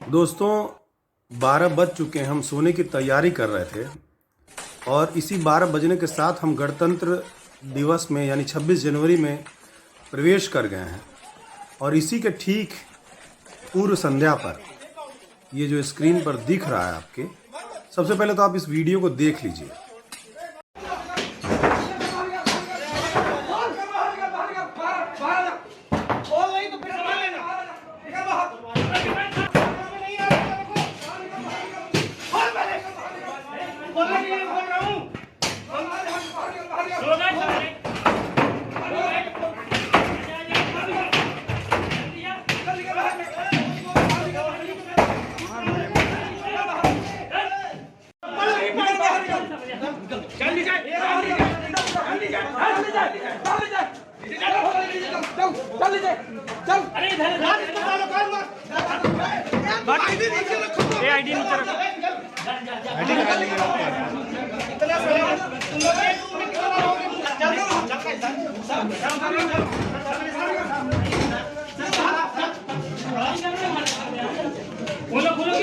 दोस्तों 12 बज चुके हैं। हम सोने की तैयारी कर रहे थे और इसी 12 बजने के साथ हम गणतंत्र दिवस में यानी 26 जनवरी में प्रवेश कर गए हैं। और इसी के ठीक पूर्व संध्या पर ये जो स्क्रीन पर दिख रहा है आपके, सबसे पहले तो आप इस वीडियो को देख लीजिए। आईडी नीचे रखो। आईडी लगा लेंगे बोलो बोलो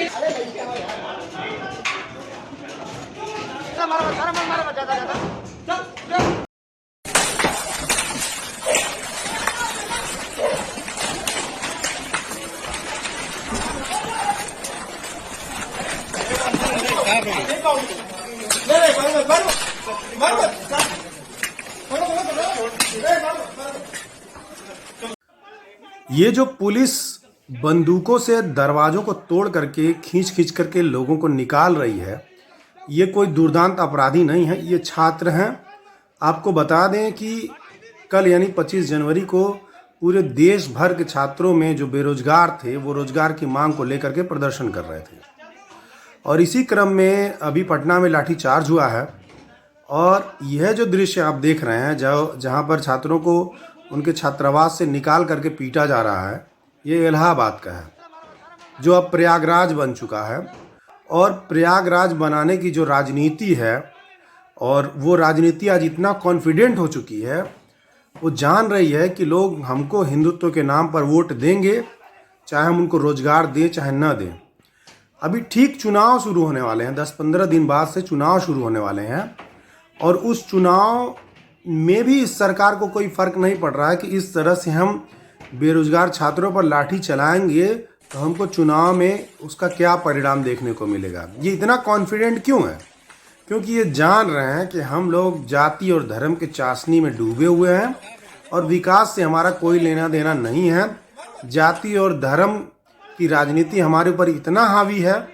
मारो ज्यादा ये जो पुलिस बंदूकों से दरवाजों को तोड़ करके खींच खींच करके लोगों को निकाल रही है, ये कोई दुर्दांत अपराधी नहीं है, ये छात्र हैं। आपको बता दें कि कल यानी 25 जनवरी को पूरे देश भर के छात्रों में जो बेरोजगार थे वो रोजगार की मांग को लेकर के प्रदर्शन कर रहे थे। और इसी क्रम में अभी पटना में लाठीचार्ज हुआ है। और यह जो दृश्य आप देख रहे हैं जहाँ पर छात्रों को उनके छात्रावास से निकाल करके पीटा जा रहा है, ये इलाहाबाद का है जो अब प्रयागराज बन चुका है। और प्रयागराज बनाने की जो राजनीति है, और वो राजनीति आज इतना कॉन्फिडेंट हो चुकी है, वो जान रही है कि लोग हमको हिंदुत्व के नाम पर वोट देंगे, चाहे हम उनको रोजगार दें चाहे न दें। अभी ठीक चुनाव शुरू होने वाले हैं, 10-15 दिन बाद से चुनाव शुरू होने वाले हैं। और उस चुनाव में भी इस सरकार को कोई फ़र्क नहीं पड़ रहा है कि इस तरह से हम बेरोजगार छात्रों पर लाठी चलाएंगे तो हमको चुनाव में उसका क्या परिणाम देखने को मिलेगा। ये इतना कॉन्फिडेंट क्यों है? क्योंकि ये जान रहे हैं कि हम लोग जाति और धर्म के चाशनी में डूबे हुए हैं और विकास से हमारा कोई लेना देना नहीं है। जाति और धर्म की राजनीति हमारे ऊपर इतना हावी है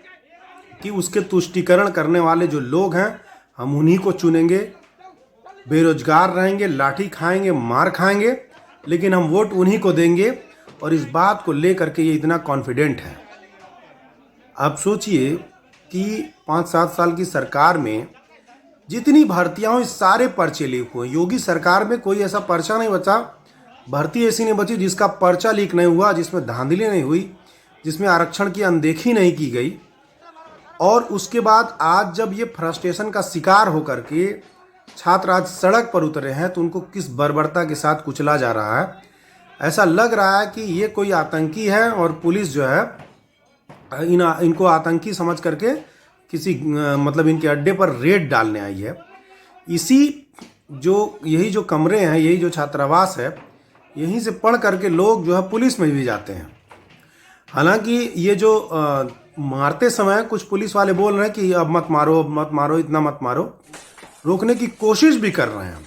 कि उसके तुष्टीकरण करने वाले जो लोग हैं हम उन्हीं को चुनेंगे। बेरोजगार रहेंगे, लाठी खाएंगे, मार खाएंगे, लेकिन हम वोट उन्हीं को देंगे। और इस बात को लेकर के ये इतना कॉन्फिडेंट है। आप सोचिए कि 5-7 साल की सरकार में जितनी भर्तियां हुई सारे पर्चे लीक हुए। योगी सरकार में कोई ऐसा पर्चा नहीं बचा, भर्ती ऐसी नहीं बची जिसका पर्चा लीक नहीं हुआ, जिसमें धांधली नहीं हुई, जिसमें आरक्षण की अनदेखी नहीं की गई। और उसके बाद आज जब ये फ्रस्ट्रेशन का शिकार होकर के छात्र आज सड़क पर उतरे हैं तो उनको किस बर्बरता के साथ कुचला जा रहा है। ऐसा लग रहा है कि ये कोई आतंकी है और पुलिस जो है इनको आतंकी समझ करके किसी मतलब इनके अड्डे पर रेड डालने आई है। यही जो कमरे हैं, यही जो छात्रावास है, यहीं से पढ़ करके लोग जो है पुलिस में भी जाते हैं। हालांकि ये जो मारते समय कुछ पुलिस वाले बोल रहे हैं कि अब मत मारो, अब मत मारो, इतना मत मारो, रोकने की कोशिश भी कर रहे हैं।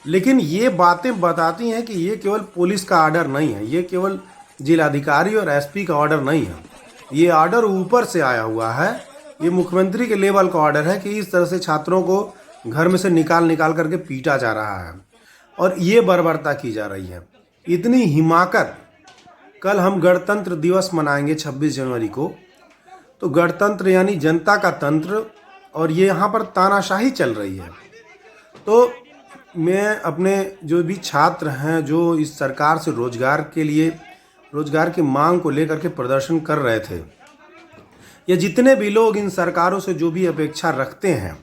लेकिन ये बातें बताती हैं कि ये केवल पुलिस का ऑर्डर नहीं है, ये केवल जिलाधिकारी और एसपी का ऑर्डर नहीं है। ये ऑर्डर ऊपर से आया हुआ है। ये मुख्यमंत्री के लेवल का ऑर्डर है कि इस तरह से छात्रों को घर में से निकाल करके पीटा जा रहा है और ये बर्बरता की जा रही है। इतनी हिमाकत। कल हम गणतंत्र दिवस मनाएंगे 26 जनवरी को। तो गणतंत्र यानी जनता का तंत्र, और ये यहाँ पर तानाशाही चल रही है। तो मैं अपने जो भी छात्र हैं जो इस सरकार से रोजगार की मांग को लेकर के प्रदर्शन कर रहे थे, या जितने भी लोग इन सरकारों से जो भी अपेक्षा रखते हैं,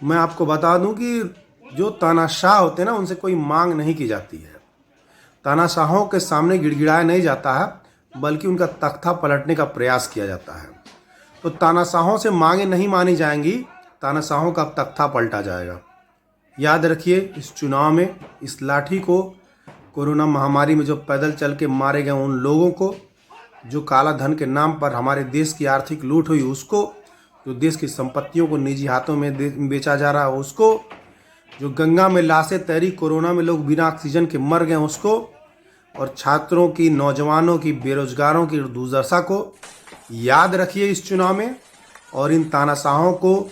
मैं आपको बता दूं कि जो तानाशाह होते हैं ना, उनसे कोई मांग नहीं की जाती है। तानाशाहों के सामने गिड़गिड़ाया नहीं जाता है, बल्कि उनका तख्ता पलटने का प्रयास किया जाता है। तो तानाशाहों से मांगे नहीं मानी जाएंगी, तानाशाहों का तख्ता पलटा जाएगा। याद रखिए, इस चुनाव में इस लाठी को कोरोना महामारी में जो पैदल चल के मारे गए उन लोगों को, जो काला धन के नाम पर हमारे देश की आर्थिक लूट हुई उसको, जो देश की संपत्तियों को निजी हाथों में बेचा जा रहा है उसको, जो गंगा में लाशें तैरी कोरोना में लोग बिना ऑक्सीजन के मर गए उसको, और छात्रों की, नौजवानों की, बेरोजगारों की दुर्दशा को याद रखिए इस चुनाव में। और इन तानाशाहों को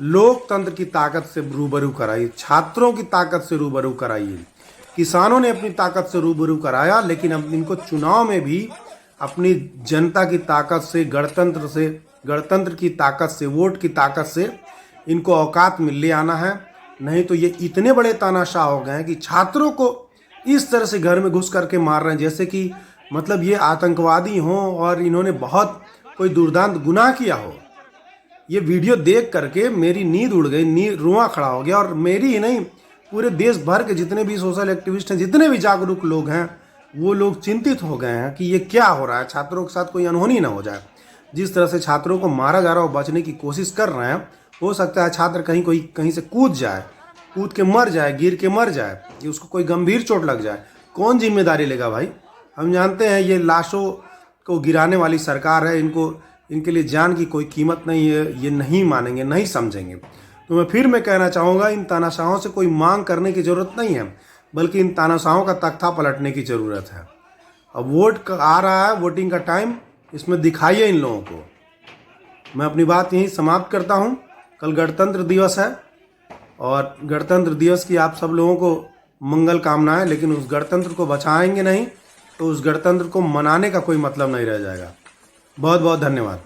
लोकतंत्र की ताकत से रूबरू कराइए, छात्रों की ताकत से रूबरू कराइए। किसानों ने अपनी ताकत से रूबरू कराया, लेकिन अब इनको चुनाव में भी अपनी जनता की ताकत से, गणतंत्र की ताकत से, वोट की ताकत से इनको औकात में ले आना है। नहीं तो ये इतने बड़े तानाशाह हो गए हैं कि छात्रों को इस तरह से घर में घुस करके मार रहे हैं जैसे कि मतलब ये आतंकवादी हों और इन्होंने बहुत कोई दुर्दांत गुनाह किया हो। ये वीडियो देख करके मेरी नींद उड़ गई, रुआं खड़ा हो गया। और मेरी ही नहीं, पूरे देश भर के जितने भी सोशल एक्टिविस्ट हैं, जितने भी जागरूक लोग हैं, वो लोग चिंतित हो गए हैं कि ये क्या हो रहा है, छात्रों के साथ कोई अनहोनी ना हो जाए। जिस तरह से छात्रों को मारा जा रहा है, बचने की कोशिश कर रहे हैं, हो सकता है छात्र कहीं से कूद जाए, कूद के मर जाए, गिर के मर जाए, कि उसको कोई गंभीर चोट लग जाए। कौन जिम्मेदारी लेगा भाई? हम जानते हैं ये लाशों को गिराने वाली सरकार है, इनके लिए जान की कोई कीमत नहीं है, ये नहीं मानेंगे, नहीं समझेंगे। तो मैं कहना चाहूँगा, इन तानाशाहों से कोई मांग करने की ज़रूरत नहीं है, बल्कि इन तानाशाहों का तख्ता पलटने की ज़रूरत है। अब वोट आ रहा है, वोटिंग का टाइम, इसमें दिखाइए इन लोगों को। मैं अपनी बात यहीं समाप्त करता हूँ। कल गणतंत्र दिवस है और गणतंत्र दिवस की आप सब लोगों को मंगल कामनाएं, लेकिन उस गणतंत्र को बचाएंगे नहीं तो उस गणतंत्र को मनाने का कोई मतलब नहीं रह जाएगा। बहुत बहुत धन्यवाद।